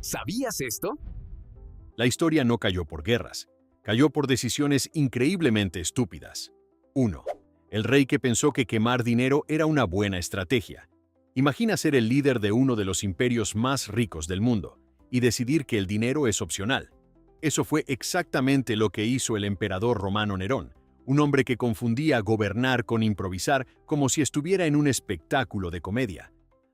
¿Sabías esto? La historia no cayó por guerras, cayó por decisiones increíblemente estúpidas. 1. El rey que pensó que quemar dinero era una buena estrategia. Imagina ser el líder de uno de los imperios más ricos del mundo y decidir que el dinero es opcional. Eso fue exactamente lo que hizo el emperador romano Nerón, un hombre que confundía gobernar con improvisar como si estuviera en un espectáculo de comedia.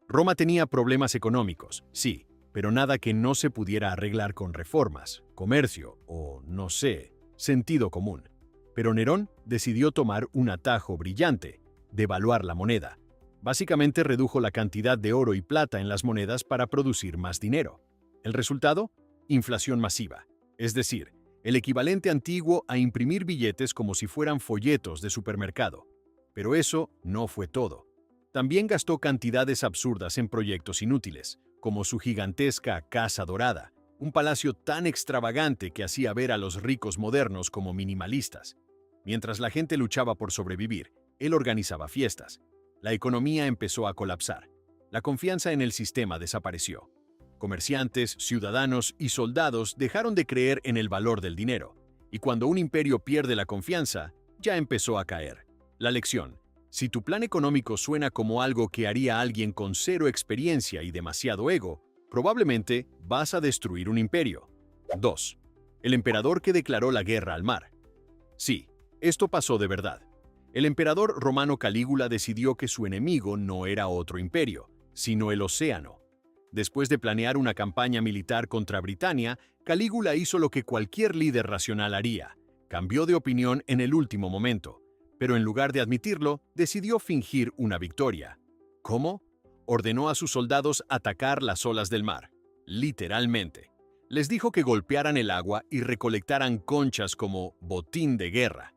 Roma tenía problemas económicos, sí, pero nada que no se pudiera arreglar con reformas, comercio o, no sé, sentido común. Pero Nerón decidió tomar un atajo brillante: devaluar la moneda. Básicamente redujo la cantidad de oro y plata en las monedas para producir más dinero. ¿El resultado? Inflación masiva. Es decir, el equivalente antiguo a imprimir billetes como si fueran folletos de supermercado. Pero eso no fue todo. También gastó cantidades absurdas en proyectos inútiles, como su gigantesca Casa Dorada, un palacio tan extravagante que hacía ver a los ricos modernos como minimalistas. Mientras la gente luchaba por sobrevivir, él organizaba fiestas. La economía empezó a colapsar. La confianza en el sistema desapareció. Comerciantes, ciudadanos y soldados dejaron de creer en el valor del dinero, y cuando un imperio pierde la confianza, ya empezó a caer. La lección: si tu plan económico suena como algo que haría alguien con cero experiencia y demasiado ego, probablemente vas a destruir un imperio. 2. El emperador que declaró la guerra al mar. Sí, esto pasó de verdad. El emperador romano Calígula decidió que su enemigo no era otro imperio, sino el océano. Después de planear una campaña militar contra Britania, Calígula hizo lo que cualquier líder racional haría: cambió de opinión en el último momento. Pero en lugar de admitirlo, decidió fingir una victoria. ¿Cómo? Ordenó a sus soldados atacar las olas del mar. Literalmente. Les dijo que golpearan el agua y recolectaran conchas como botín de guerra.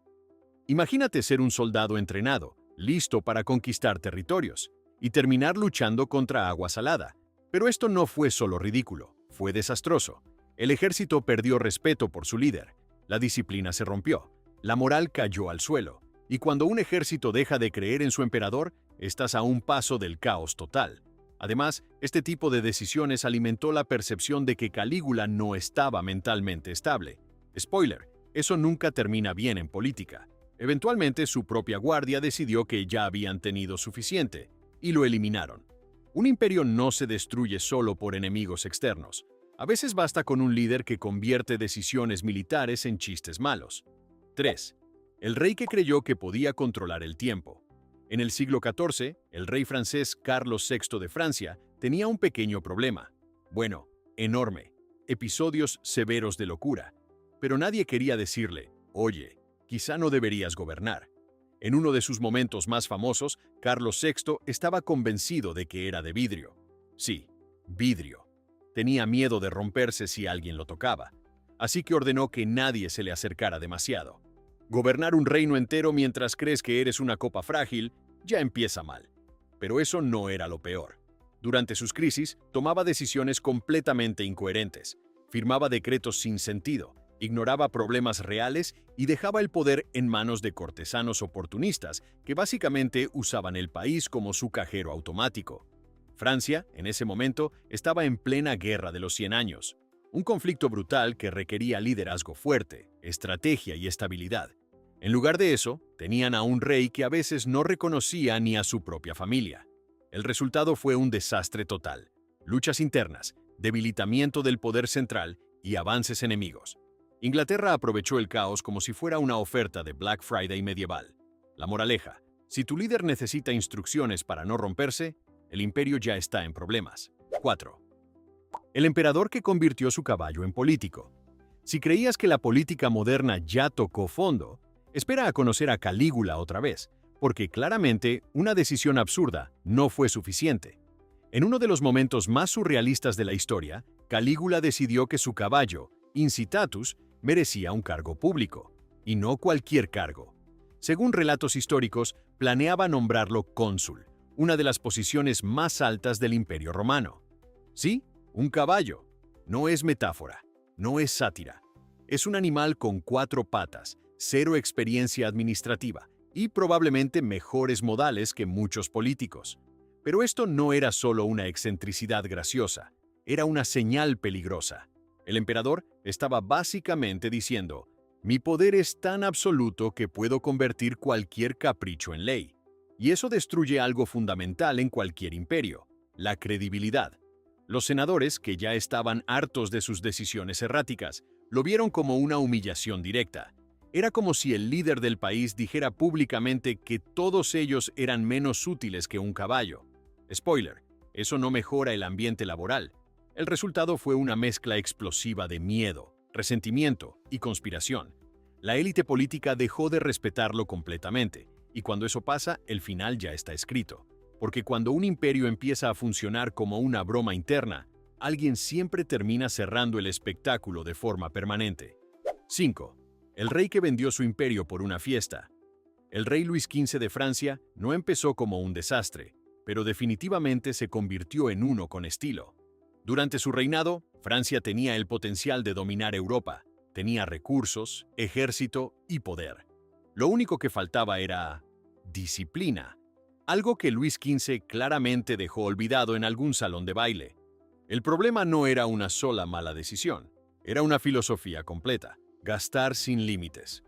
Imagínate ser un soldado entrenado, listo para conquistar territorios, y terminar luchando contra agua salada. Pero esto no fue solo ridículo, fue desastroso. El ejército perdió respeto por su líder, la disciplina se rompió, la moral cayó al suelo, y cuando un ejército deja de creer en su emperador, estás a un paso del caos total. Además, este tipo de decisiones alimentó la percepción de que Calígula no estaba mentalmente estable. Spoiler: eso nunca termina bien en política. Eventualmente, su propia guardia decidió que ya habían tenido suficiente, y lo eliminaron. Un imperio no se destruye solo por enemigos externos. A veces basta con un líder que convierte decisiones militares en chistes malos. 3. El rey que creyó que podía controlar el tiempo. En el siglo XIV, el rey francés Carlos VI de Francia tenía un pequeño problema. Bueno, enorme. Episodios severos de locura. Pero nadie quería decirle: oye, quizá no deberías gobernar. En uno de sus momentos más famosos, Carlos VI estaba convencido de que era de vidrio. Sí, vidrio. Tenía miedo de romperse si alguien lo tocaba. Así que ordenó que nadie se le acercara demasiado. Gobernar un reino entero mientras crees que eres una copa frágil ya empieza mal. Pero eso no era lo peor. Durante sus crisis, tomaba decisiones completamente incoherentes, firmaba decretos sin sentido, ignoraba problemas reales y dejaba el poder en manos de cortesanos oportunistas que básicamente usaban el país como su cajero automático. Francia, en ese momento, estaba en plena Guerra de los 100 años, un conflicto brutal que requería liderazgo fuerte, estrategia y estabilidad. En lugar de eso, tenían a un rey que a veces no reconocía ni a su propia familia. El resultado fue un desastre total: luchas internas, debilitamiento del poder central y avances enemigos. Inglaterra aprovechó el caos como si fuera una oferta de Black Friday medieval. La moraleja: si tu líder necesita instrucciones para no romperse, el imperio ya está en problemas. 4. El emperador que convirtió su caballo en político. Si creías que la política moderna ya tocó fondo, espera a conocer a Calígula otra vez, porque claramente una decisión absurda no fue suficiente. En uno de los momentos más surrealistas de la historia, Calígula decidió que su caballo, Incitatus, merecía un cargo público, y no cualquier cargo. Según relatos históricos, planeaba nombrarlo cónsul, una de las posiciones más altas del Imperio Romano. Sí, un caballo. No es metáfora, no es sátira. Es un animal con 4 patas, cero experiencia administrativa y probablemente mejores modales que muchos políticos. Pero esto no era solo una excentricidad graciosa, era una señal peligrosa. El emperador estaba básicamente diciendo: mi poder es tan absoluto que puedo convertir cualquier capricho en ley. Y eso destruye algo fundamental en cualquier imperio: la credibilidad. Los senadores, que ya estaban hartos de sus decisiones erráticas, lo vieron como una humillación directa. Era como si el líder del país dijera públicamente que todos ellos eran menos útiles que un caballo. Spoiler, eso no mejora el ambiente laboral. El resultado fue una mezcla explosiva de miedo, resentimiento y conspiración. La élite política dejó de respetarlo completamente, y cuando eso pasa, el final ya está escrito. Porque cuando un imperio empieza a funcionar como una broma interna, alguien siempre termina cerrando el espectáculo de forma permanente. 5. El rey que vendió su imperio por una fiesta. El rey Luis XV de Francia no empezó como un desastre, pero definitivamente se convirtió en uno con estilo. Durante su reinado, Francia tenía el potencial de dominar Europa. Tenía recursos, ejército y poder. Lo único que faltaba era disciplina, algo que Luis XV claramente dejó olvidado en algún salón de baile. El problema no era una sola mala decisión, era una filosofía completa: gastar sin límites.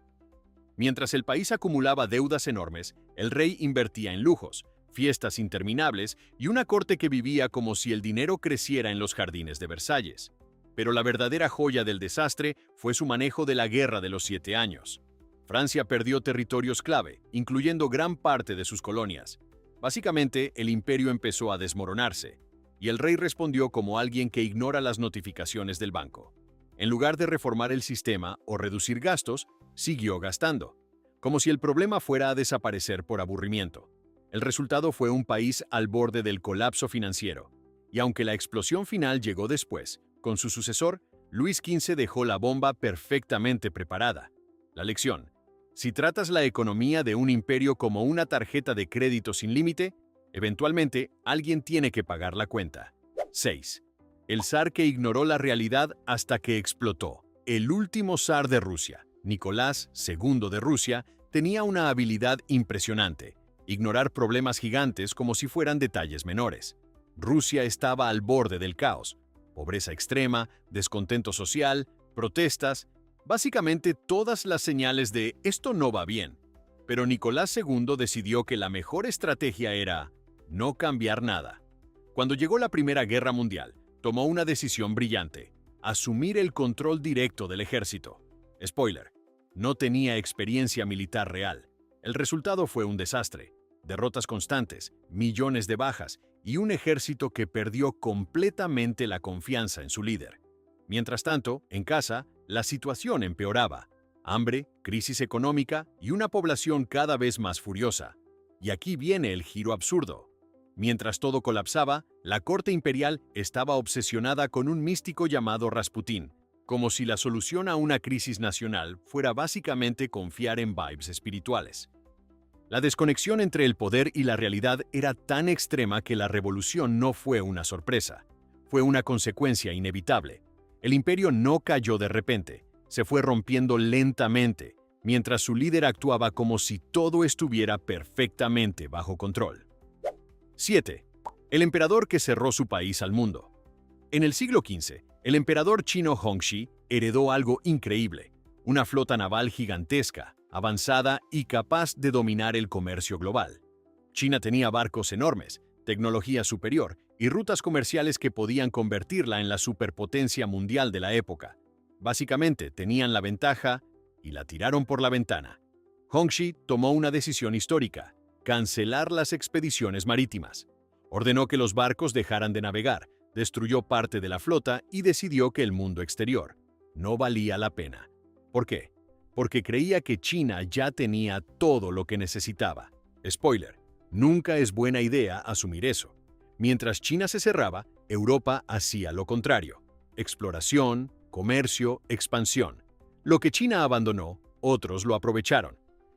Mientras el país acumulaba deudas enormes, el rey invertía en lujos, fiestas interminables y una corte que vivía como si el dinero creciera en los jardines de Versalles. Pero la verdadera joya del desastre fue su manejo de la Guerra de los 7 años. Francia perdió territorios clave, incluyendo gran parte de sus colonias. Básicamente, el imperio empezó a desmoronarse, y el rey respondió como alguien que ignora las notificaciones del banco. En lugar de reformar el sistema o reducir gastos, siguió gastando, como si el problema fuera a desaparecer por aburrimiento. El resultado fue un país al borde del colapso financiero, y aunque la explosión final llegó después, con su sucesor, Luis XV dejó la bomba perfectamente preparada. La lección: si tratas la economía de un imperio como una tarjeta de crédito sin límite, eventualmente alguien tiene que pagar la cuenta. 6. El zar que ignoró la realidad hasta que explotó. El último zar de Rusia, Nicolás II de Rusia, tenía una habilidad impresionante: ignorar problemas gigantes como si fueran detalles menores. Rusia estaba al borde del caos: pobreza extrema, descontento social, protestas, básicamente todas las señales de esto no va bien. Pero Nicolás II decidió que la mejor estrategia era no cambiar nada. Cuando llegó la Primera Guerra Mundial, tomó una decisión brillante: asumir el control directo del ejército. Spoiler, no tenía experiencia militar real. El resultado fue un desastre: derrotas constantes, millones de bajas y un ejército que perdió completamente la confianza en su líder. Mientras tanto, en casa, la situación empeoraba: hambre, crisis económica y una población cada vez más furiosa. Y aquí viene el giro absurdo. Mientras todo colapsaba, la corte imperial estaba obsesionada con un místico llamado Rasputín, como si la solución a una crisis nacional fuera básicamente confiar en vibes espirituales. La desconexión entre el poder y la realidad era tan extrema que la revolución no fue una sorpresa, fue una consecuencia inevitable. El imperio no cayó de repente, se fue rompiendo lentamente, mientras su líder actuaba como si todo estuviera perfectamente bajo control. 7. El emperador que cerró su país al mundo. En el siglo XV, el emperador chino Hongxi heredó algo increíble: una flota naval gigantesca, avanzada y capaz de dominar el comercio global. China tenía barcos enormes, tecnología superior y rutas comerciales que podían convertirla en la superpotencia mundial de la época. Básicamente tenían la ventaja y la tiraron por la ventana. Hongxi tomó una decisión histórica: cancelar las expediciones marítimas. Ordenó que los barcos dejaran de navegar, destruyó parte de la flota y decidió que el mundo exterior no valía la pena. ¿Por qué? Porque creía que China ya tenía todo lo que necesitaba. Spoiler, nunca es buena idea asumir eso. Mientras China se cerraba, Europa hacía lo contrario: exploración, comercio, expansión. Lo que China abandonó, otros lo aprovecharon.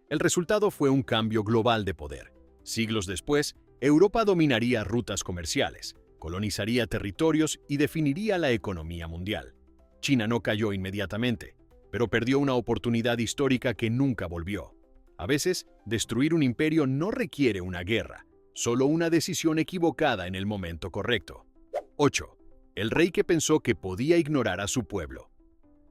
El resultado fue un cambio global de poder. Siglos después, Europa dominaría rutas comerciales, colonizaría territorios y definiría la economía mundial. China no cayó inmediatamente, pero perdió una oportunidad histórica que nunca volvió. A veces, destruir un imperio no requiere una guerra, solo una decisión equivocada en el momento correcto. 8. El rey que pensó que podía ignorar a su pueblo.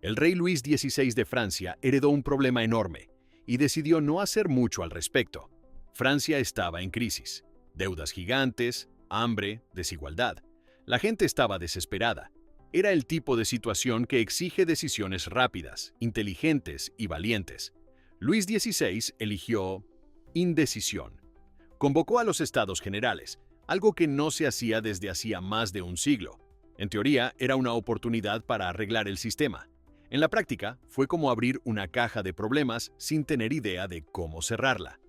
El rey Luis XVI de Francia heredó un problema enorme y decidió no hacer mucho al respecto. Francia estaba en crisis. Deudas gigantes, hambre, desigualdad. La gente estaba desesperada. Era el tipo de situación que exige decisiones rápidas, inteligentes y valientes. Luis XVI eligió indecisión. Convocó a los Estados Generales, algo que no se hacía desde hacía más de un siglo. En teoría, era una oportunidad para arreglar el sistema. En la práctica, fue como abrir una caja de problemas sin tener idea de cómo cerrarla.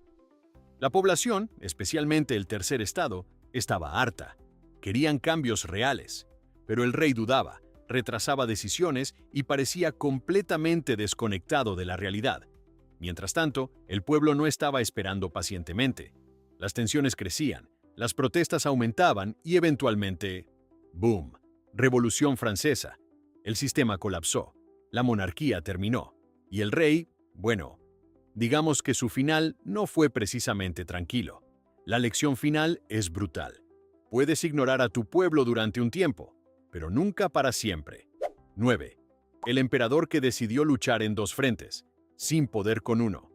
La población, especialmente el tercer estado, estaba harta. Querían cambios reales. Pero el rey dudaba, retrasaba decisiones y parecía completamente desconectado de la realidad. Mientras tanto, el pueblo no estaba esperando pacientemente. Las tensiones crecían, las protestas aumentaban y eventualmente, ¡boom! Revolución Francesa. El sistema colapsó, la monarquía terminó, y el rey, bueno, digamos que su final no fue precisamente tranquilo. La lección final es brutal. Puedes ignorar a tu pueblo durante un tiempo, pero nunca para siempre. 9. El emperador que decidió luchar en dos frentes, sin poder con uno.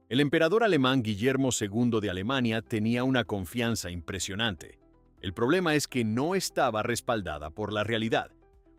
El emperador alemán Guillermo II de Alemania tenía una confianza impresionante. El problema es que no estaba respaldada por la realidad.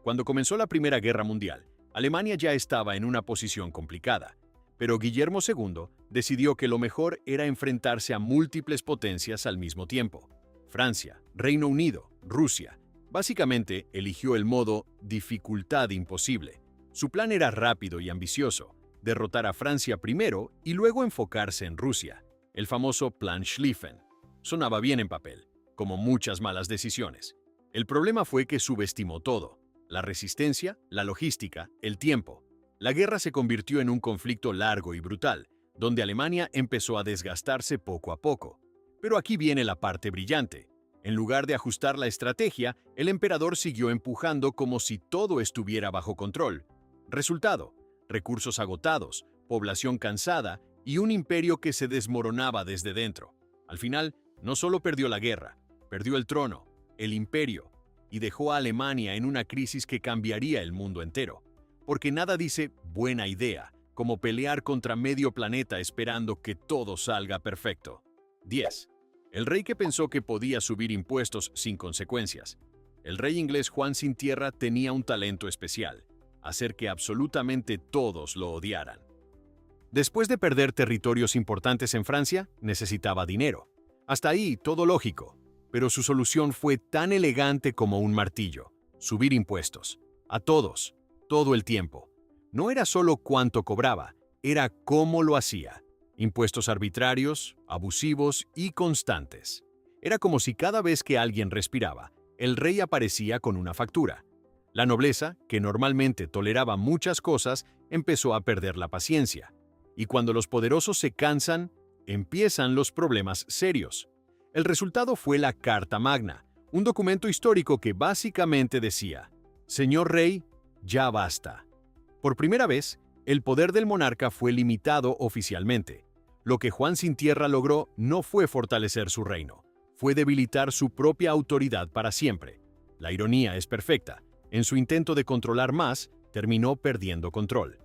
Cuando comenzó la Primera Guerra Mundial, Alemania ya estaba en una posición complicada, pero Guillermo II decidió que lo mejor era enfrentarse a múltiples potencias al mismo tiempo. Francia, Reino Unido, Rusia. Básicamente eligió el modo dificultad imposible. Su plan era rápido y ambicioso, derrotar a Francia primero y luego enfocarse en Rusia, el famoso Plan Schlieffen. Sonaba bien en papel, como muchas malas decisiones. El problema fue que subestimó todo: la resistencia, la logística, el tiempo. La guerra se convirtió en un conflicto largo y brutal, donde Alemania empezó a desgastarse poco a poco. Pero aquí viene la parte brillante. En lugar de ajustar la estrategia, el emperador siguió empujando como si todo estuviera bajo control. Resultado: recursos agotados, población cansada y un imperio que se desmoronaba desde dentro. Al final, no solo perdió la guerra, perdió el trono, el imperio, y dejó a Alemania en una crisis que cambiaría el mundo entero. Porque nada dice buena idea como pelear contra medio planeta esperando que todo salga perfecto. 10. El rey que pensó que podía subir impuestos sin consecuencias. El rey inglés Juan Sin Tierra tenía un talento especial: hacer que absolutamente todos lo odiaran. Después de perder territorios importantes en Francia, necesitaba dinero. Hasta ahí todo lógico, pero su solución fue tan elegante como un martillo: subir impuestos. A todos, todo el tiempo. No era solo cuánto cobraba, era cómo lo hacía. Impuestos arbitrarios, abusivos y constantes. Era como si cada vez que alguien respiraba, el rey aparecía con una factura. La nobleza, que normalmente toleraba muchas cosas, empezó a perder la paciencia. Y cuando los poderosos se cansan, empiezan los problemas serios. El resultado fue la Carta Magna, un documento histórico que básicamente decía: «Señor rey, ya basta». Por primera vez, el poder del monarca fue limitado oficialmente. Lo que Juan Sin Tierra logró no fue fortalecer su reino, fue debilitar su propia autoridad para siempre. La ironía es perfecta. En su intento de controlar más, terminó perdiendo control.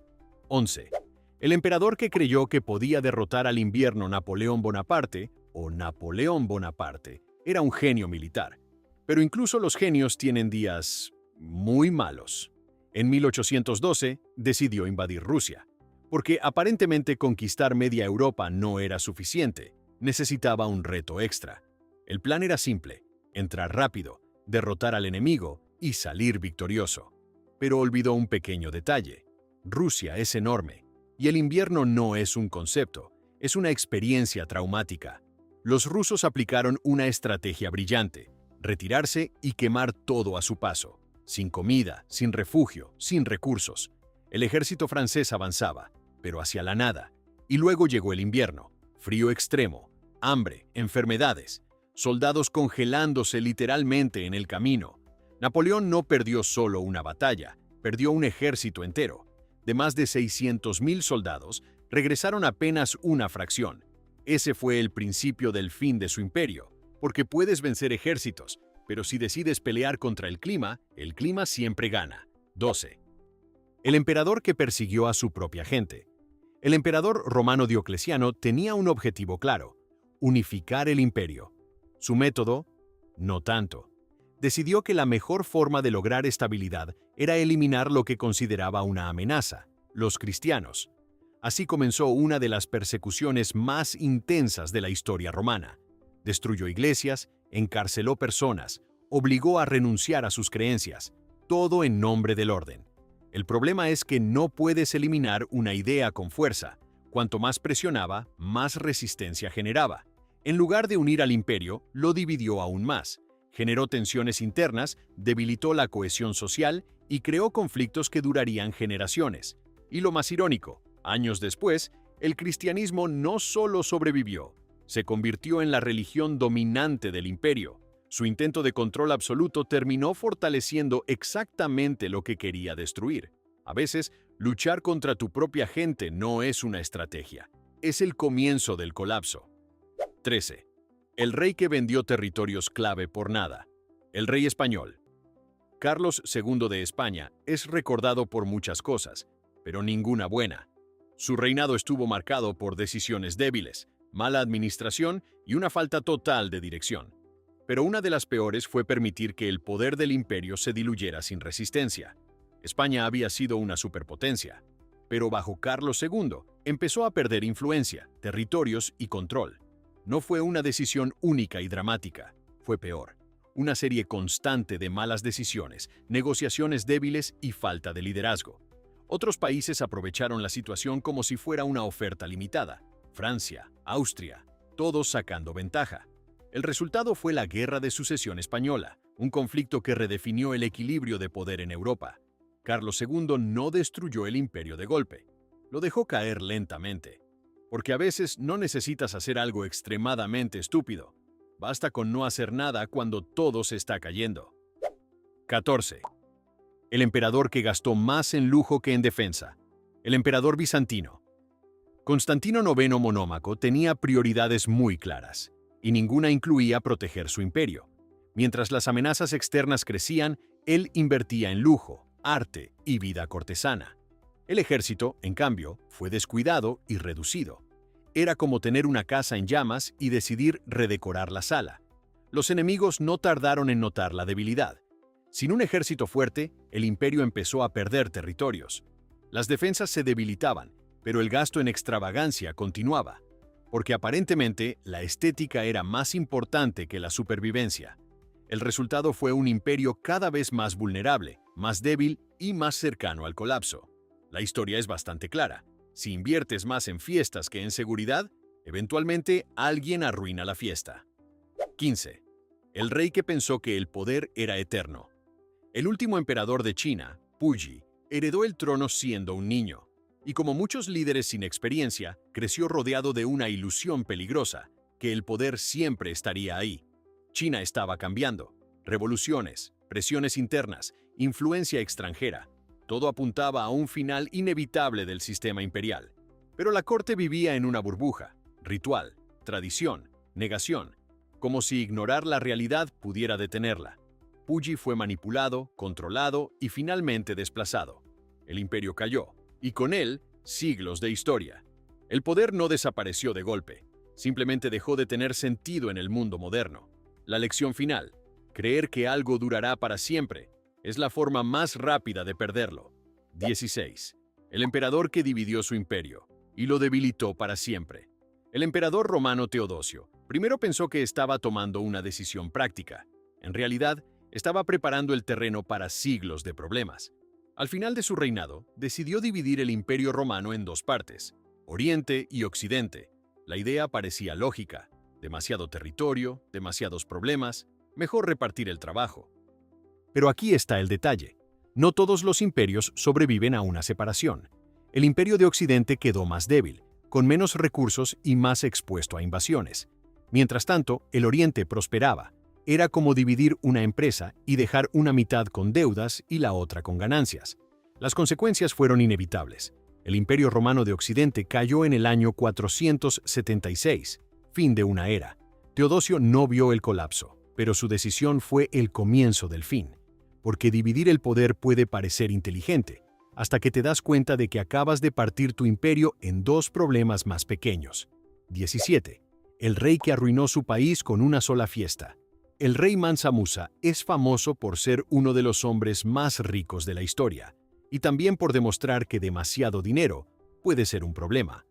11. El emperador que creyó que podía derrotar al invierno Napoleón Bonaparte, o Napoleón Bonaparte, era un genio militar. Pero incluso los genios tienen días muy malos. En 1812 decidió invadir Rusia, porque aparentemente conquistar media Europa no era suficiente, necesitaba un reto extra. El plan era simple: entrar rápido, derrotar al enemigo y salir victorioso. Pero olvidó un pequeño detalle: Rusia es enorme, y el invierno no es un concepto, es una experiencia traumática. Los rusos aplicaron una estrategia brillante: retirarse y quemar todo a su paso. Sin comida, sin refugio, sin recursos. El ejército francés avanzaba, pero hacia la nada. Y luego llegó el invierno: frío extremo, hambre, enfermedades, soldados congelándose literalmente en el camino. Napoleón no perdió solo una batalla, perdió un ejército entero. De más de 600.000 soldados, regresaron apenas una fracción. Ese fue el principio del fin de su imperio, porque puedes vencer ejércitos, pero si decides pelear contra el clima siempre gana. 12. El emperador que persiguió a su propia gente. El emperador romano Diocleciano tenía un objetivo claro: unificar el imperio. Su método, no tanto. Decidió que la mejor forma de lograr estabilidad era eliminar lo que consideraba una amenaza: los cristianos. Así comenzó una de las persecuciones más intensas de la historia romana. Destruyó iglesias, encarceló personas, obligó a renunciar a sus creencias, todo en nombre del orden. El problema es que no puedes eliminar una idea con fuerza. Cuanto más presionaba, más resistencia generaba. En lugar de unir al imperio, lo dividió aún más. Generó tensiones internas, debilitó la cohesión social y creó conflictos que durarían generaciones. Y lo más irónico, años después, el cristianismo no solo sobrevivió, se convirtió en la religión dominante del imperio. Su intento de control absoluto terminó fortaleciendo exactamente lo que quería destruir. A veces, luchar contra tu propia gente no es una estrategia, es el comienzo del colapso. 13. El rey que vendió territorios clave por nada. El rey español. Carlos II de España es recordado por muchas cosas, pero ninguna buena. Su reinado estuvo marcado por decisiones débiles, mala administración y una falta total de dirección. Pero una de las peores fue permitir que el poder del imperio se diluyera sin resistencia. España había sido una superpotencia, pero bajo Carlos II empezó a perder influencia, territorios y control. No fue una decisión única y dramática, fue peor. Una serie constante de malas decisiones, negociaciones débiles y falta de liderazgo. Otros países aprovecharon la situación como si fuera una oferta limitada. Francia, Austria, todos sacando ventaja. El resultado fue la Guerra de Sucesión Española, un conflicto que redefinió el equilibrio de poder en Europa. Carlos II no destruyó el imperio de golpe, lo dejó caer lentamente. Porque a veces no necesitas hacer algo extremadamente estúpido. Basta con no hacer nada cuando todo se está cayendo. 14. El emperador que gastó más en lujo que en defensa. El emperador bizantino. Constantino IX Monómaco tenía prioridades muy claras, y ninguna incluía proteger su imperio. Mientras las amenazas externas crecían, él invertía en lujo, arte y vida cortesana. El ejército, en cambio, fue descuidado y reducido. Era como tener una casa en llamas y decidir redecorar la sala. Los enemigos no tardaron en notar la debilidad. Sin un ejército fuerte, el imperio empezó a perder territorios. Las defensas se debilitaban, pero el gasto en extravagancia continuaba, porque aparentemente la estética era más importante que la supervivencia. El resultado fue un imperio cada vez más vulnerable, más débil y más cercano al colapso. La historia es bastante clara. Si inviertes más en fiestas que en seguridad, eventualmente alguien arruina la fiesta. 15. El rey que pensó que el poder era eterno. El último emperador de China, Puyi, heredó el trono siendo un niño, y como muchos líderes sin experiencia, creció rodeado de una ilusión peligrosa, que el poder siempre estaría ahí. China estaba cambiando. Revoluciones, presiones internas, influencia extranjera. Todo apuntaba a un final inevitable del sistema imperial. Pero la corte vivía en una burbuja, ritual, tradición, negación, como si ignorar la realidad pudiera detenerla. Puyi fue manipulado, controlado y finalmente desplazado. El imperio cayó, y con él, siglos de historia. El poder no desapareció de golpe, simplemente dejó de tener sentido en el mundo moderno. La lección final: creer que algo durará para siempre, es la forma más rápida de perderlo. 16. El emperador que dividió su imperio y lo debilitó para siempre. El emperador romano Teodosio primero pensó que estaba tomando una decisión práctica. En realidad, estaba preparando el terreno para siglos de problemas. Al final de su reinado, decidió dividir el imperio romano en dos partes, Oriente y Occidente. La idea parecía lógica: demasiado territorio, demasiados problemas, mejor repartir el trabajo. Pero aquí está el detalle. No todos los imperios sobreviven a una separación. El imperio de Occidente quedó más débil, con menos recursos y más expuesto a invasiones. Mientras tanto, el Oriente prosperaba. Era como dividir una empresa y dejar una mitad con deudas y la otra con ganancias. Las consecuencias fueron inevitables. El Imperio Romano de Occidente cayó en el año 476, fin de una era. Teodosio no vio el colapso, Pero su decisión fue el comienzo del fin, porque dividir el poder puede parecer inteligente, hasta que te das cuenta de que acabas de partir tu imperio en dos problemas más pequeños. 17. El rey que arruinó su país con una sola fiesta. El rey Mansa Musa es famoso por ser uno de los hombres más ricos de la historia, y también por demostrar que demasiado dinero puede ser un problema.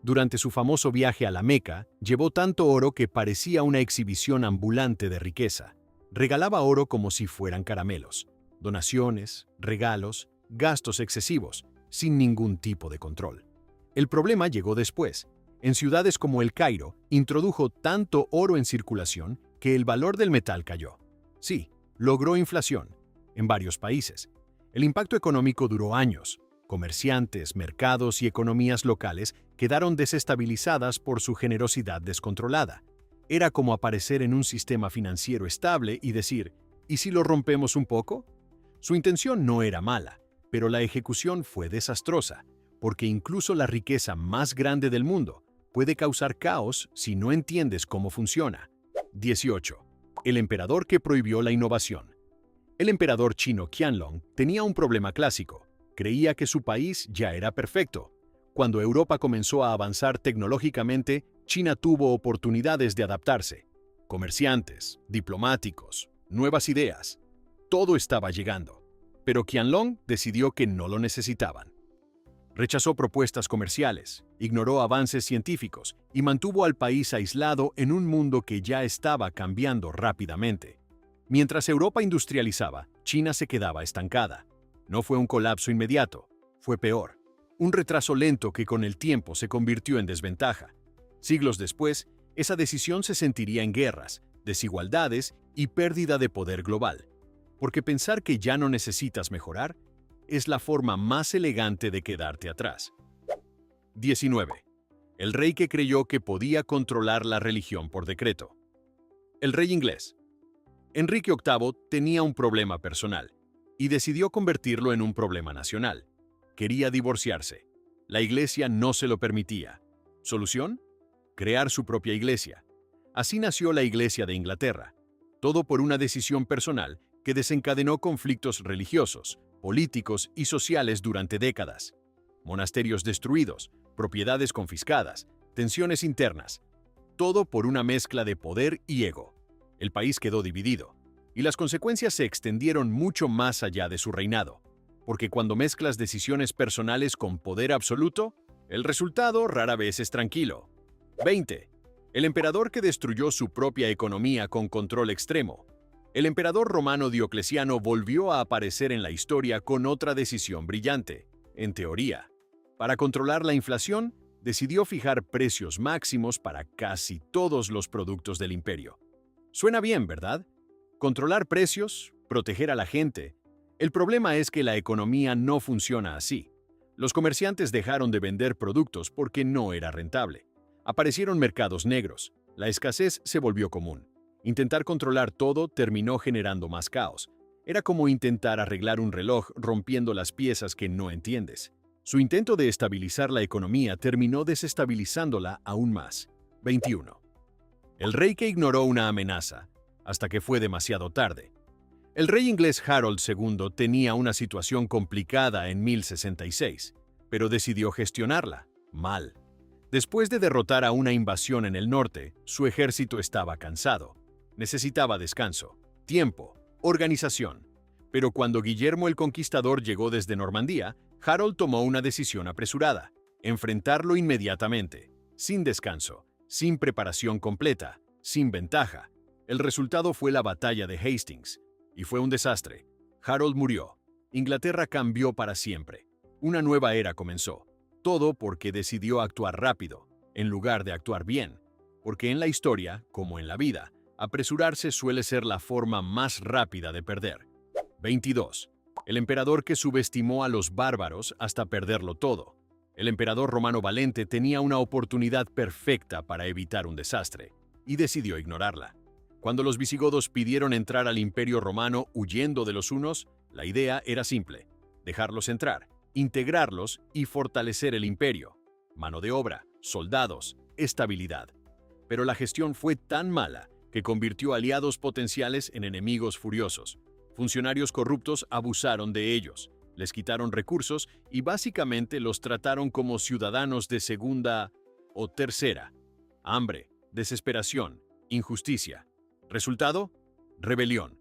Durante su famoso viaje a la Meca, llevó tanto oro que parecía una exhibición ambulante de riqueza. Regalaba oro como si fueran caramelos. Donaciones, regalos, gastos excesivos, sin ningún tipo de control. El problema llegó después. En ciudades como El Cairo, introdujo tanto oro en circulación que el valor del metal cayó. Sí, logró inflación en varios países. El impacto económico duró años. Comerciantes, mercados y economías locales quedaron desestabilizadas por su generosidad descontrolada. Era como aparecer en un sistema financiero estable y decir, ¿y si lo rompemos un poco? Su intención no era mala, pero la ejecución fue desastrosa, porque incluso la riqueza más grande del mundo puede causar caos si no entiendes cómo funciona. 18. El emperador que prohibió la innovación. El emperador chino Qianlong tenía un problema clásico. Creía que su país ya era perfecto. Cuando Europa comenzó a avanzar tecnológicamente, China tuvo oportunidades de adaptarse. Comerciantes, diplomáticos, nuevas ideas. Todo estaba llegando. Pero Qianlong decidió que no lo necesitaban. Rechazó propuestas comerciales, ignoró avances científicos y mantuvo al país aislado en un mundo que ya estaba cambiando rápidamente. Mientras Europa industrializaba, China se quedaba estancada. No fue un colapso inmediato, fue peor. Un retraso lento que con el tiempo se convirtió en desventaja. Siglos después, esa decisión se sentiría en guerras, desigualdades y pérdida de poder global. Porque pensar que ya no necesitas mejorar es la forma más elegante de quedarte atrás. 19. El rey que creyó que podía controlar la religión por decreto. El rey inglés. Enrique VIII tenía un problema personal y decidió convertirlo en un problema nacional. Quería divorciarse. La iglesia no se lo permitía. ¿Solución? Crear su propia iglesia. Así nació la Iglesia de Inglaterra. Todo por una decisión personal que desencadenó conflictos religiosos, políticos y sociales durante décadas. Monasterios destruidos, propiedades confiscadas, tensiones internas. Todo por una mezcla de poder y ego. El país quedó dividido, y las consecuencias se extendieron mucho más allá de su reinado, porque cuando mezclas decisiones personales con poder absoluto, el resultado rara vez es tranquilo. 20. El emperador que destruyó su propia economía con control extremo. El emperador romano Diocleciano volvió a aparecer en la historia con otra decisión brillante. En teoría, para controlar la inflación, decidió fijar precios máximos para casi todos los productos del imperio. Suena bien, ¿verdad? Controlar precios, proteger a la gente. El problema es que la economía no funciona así. Los comerciantes dejaron de vender productos porque no era rentable. Aparecieron mercados negros. La escasez se volvió común. Intentar controlar todo terminó generando más caos. Era como intentar arreglar un reloj rompiendo las piezas que no entiendes. Su intento de estabilizar la economía terminó desestabilizándola aún más. 21. El rey que ignoró una amenaza, hasta que fue demasiado tarde. El rey inglés Harold II tenía una situación complicada en 1066, pero decidió gestionarla mal. Después de derrotar a una invasión en el norte, su ejército estaba cansado. Necesitaba descanso, tiempo, organización. Pero cuando Guillermo el Conquistador llegó desde Normandía, Harold tomó una decisión apresurada: enfrentarlo inmediatamente, sin descanso, sin preparación completa, sin ventaja. El resultado fue la batalla de Hastings, y fue un desastre. Harold murió. Inglaterra cambió para siempre. Una nueva era comenzó. Todo porque decidió actuar rápido, en lugar de actuar bien. Porque en la historia, como en la vida, apresurarse suele ser la forma más rápida de perder. 22. El emperador que subestimó a los bárbaros hasta perderlo todo. El emperador romano Valente tenía una oportunidad perfecta para evitar un desastre, y decidió ignorarla. Cuando los visigodos pidieron entrar al Imperio Romano huyendo de los hunos, la idea era simple: dejarlos entrar, integrarlos y fortalecer el imperio. Mano de obra, soldados, estabilidad. Pero la gestión fue tan mala que convirtió aliados potenciales en enemigos furiosos. Funcionarios corruptos abusaron de ellos, les quitaron recursos y básicamente los trataron como ciudadanos de segunda o tercera. Hambre, desesperación, injusticia. ¿Resultado? Rebelión.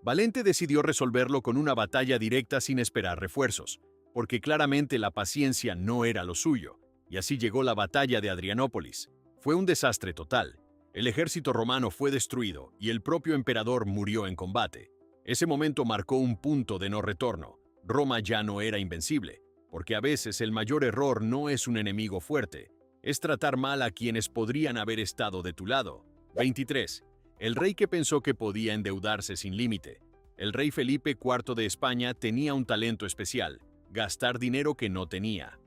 Valente decidió resolverlo con una batalla directa sin esperar refuerzos, porque claramente la paciencia no era lo suyo, y así llegó la batalla de Adrianópolis. Fue un desastre total. El ejército romano fue destruido y el propio emperador murió en combate. Ese momento marcó un punto de no retorno. Roma ya no era invencible, porque a veces el mayor error no es un enemigo fuerte, es tratar mal a quienes podrían haber estado de tu lado. 23. El rey que pensó que podía endeudarse sin límite. El rey Felipe IV de España tenía un talento especial: gastar dinero que no tenía.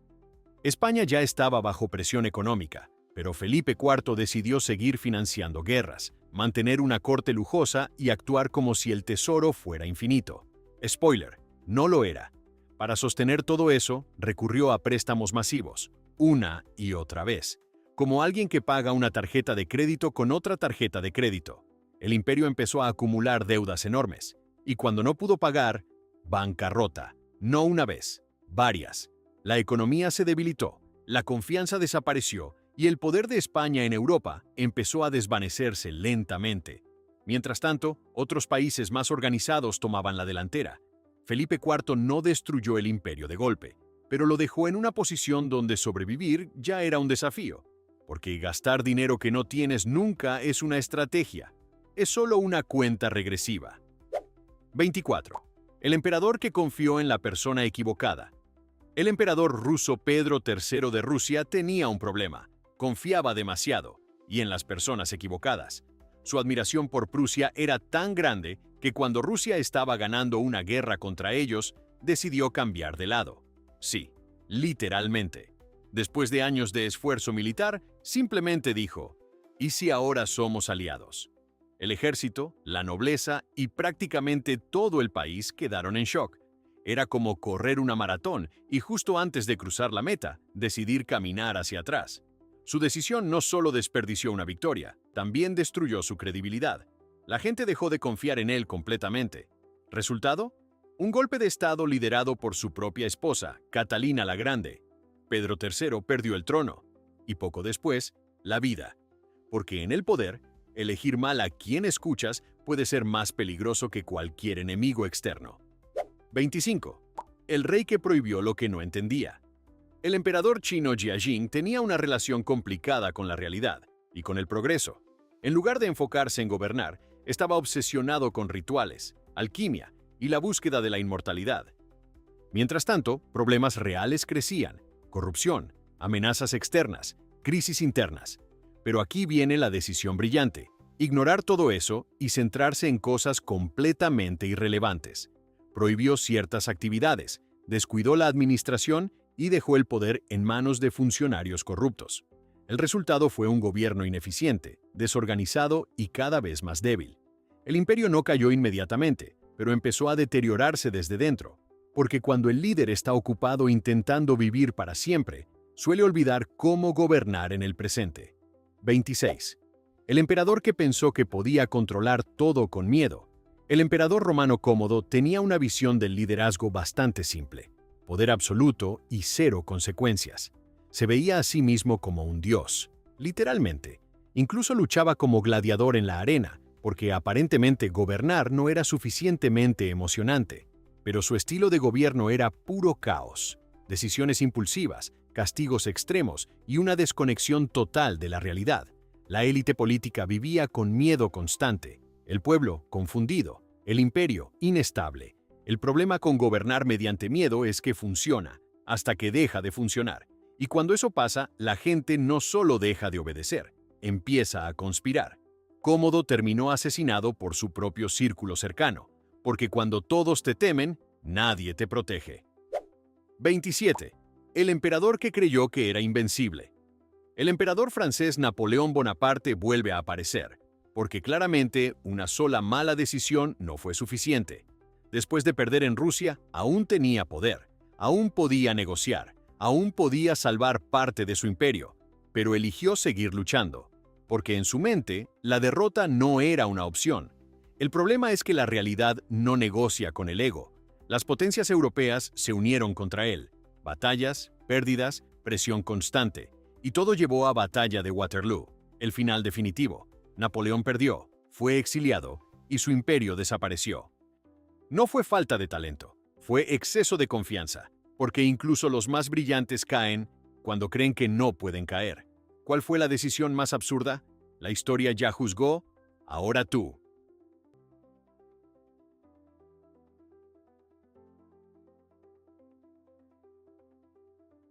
España ya estaba bajo presión económica, pero Felipe IV decidió seguir financiando guerras, mantener una corte lujosa y actuar como si el tesoro fuera infinito. Spoiler, no lo era. Para sostener todo eso, recurrió a préstamos masivos, una y otra vez, como alguien que paga una tarjeta de crédito con otra tarjeta de crédito. El imperio empezó a acumular deudas enormes, y cuando no pudo pagar, bancarrota. No una vez, varias. La economía se debilitó, la confianza desapareció y el poder de España en Europa empezó a desvanecerse lentamente. Mientras tanto, otros países más organizados tomaban la delantera. Felipe IV no destruyó el imperio de golpe, pero lo dejó en una posición donde sobrevivir ya era un desafío, porque gastar dinero que no tienes nunca es una estrategia, es solo una cuenta regresiva. 24. El emperador que confió en la persona equivocada. El emperador ruso Pedro III de Rusia tenía un problema: confiaba demasiado, y en las personas equivocadas. Su admiración por Prusia era tan grande que cuando Rusia estaba ganando una guerra contra ellos, decidió cambiar de lado. Sí, literalmente. Después de años de esfuerzo militar, simplemente dijo: ¿y si ahora somos aliados? El ejército, la nobleza y prácticamente todo el país quedaron en shock. Era como correr una maratón y justo antes de cruzar la meta, decidir caminar hacia atrás. Su decisión no solo desperdició una victoria, también destruyó su credibilidad. La gente dejó de confiar en él completamente. ¿Resultado? Un golpe de estado liderado por su propia esposa, Catalina la Grande. Pedro III perdió el trono, y poco después, la vida. Porque en el poder, elegir mal a quien escuchas puede ser más peligroso que cualquier enemigo externo. 25. El rey que prohibió lo que no entendía. El emperador chino Jiajing tenía una relación complicada con la realidad y con el progreso. En lugar de enfocarse en gobernar, estaba obsesionado con rituales, alquimia y la búsqueda de la inmortalidad. Mientras tanto, problemas reales crecían: corrupción, amenazas externas, crisis internas. Pero aquí viene la decisión brillante: ignorar todo eso y centrarse en cosas completamente irrelevantes. Prohibió ciertas actividades, descuidó la administración y dejó el poder en manos de funcionarios corruptos. El resultado fue un gobierno ineficiente, desorganizado y cada vez más débil. El imperio no cayó inmediatamente, pero empezó a deteriorarse desde dentro, porque cuando el líder está ocupado intentando vivir para siempre, suele olvidar cómo gobernar en el presente. 26. El emperador que pensó que podía controlar todo con miedo. El emperador romano Cómodo tenía una visión del liderazgo bastante simple: poder absoluto y cero consecuencias. Se veía a sí mismo como un dios, literalmente. Incluso luchaba como gladiador en la arena, porque aparentemente gobernar no era suficientemente emocionante. Pero su estilo de gobierno era puro caos: decisiones impulsivas, castigos extremos y una desconexión total de la realidad. La élite política vivía con miedo constante, el pueblo confundido, el imperio inestable. El problema con gobernar mediante miedo es que funciona, hasta que deja de funcionar. Y cuando eso pasa, la gente no solo deja de obedecer, empieza a conspirar. Cómodo terminó asesinado por su propio círculo cercano, porque cuando todos te temen, nadie te protege. 27. El emperador que creyó que era invencible. El emperador francés Napoleón Bonaparte vuelve a aparecer, porque claramente una sola mala decisión no fue suficiente. Después de perder en Rusia, aún tenía poder, aún podía negociar, aún podía salvar parte de su imperio, pero eligió seguir luchando. porque en su mente, la derrota no era una opción. El problema es que la realidad no negocia con el ego. Las potencias europeas se unieron contra él. Batallas, pérdidas, presión constante. Y todo llevó a Batalla de Waterloo, el final definitivo. Napoleón perdió, fue exiliado y su imperio desapareció. No fue falta de talento, fue exceso de confianza, porque incluso los más brillantes caen cuando creen que no pueden caer. ¿Cuál fue la decisión más absurda? La historia ya juzgó, ahora tú.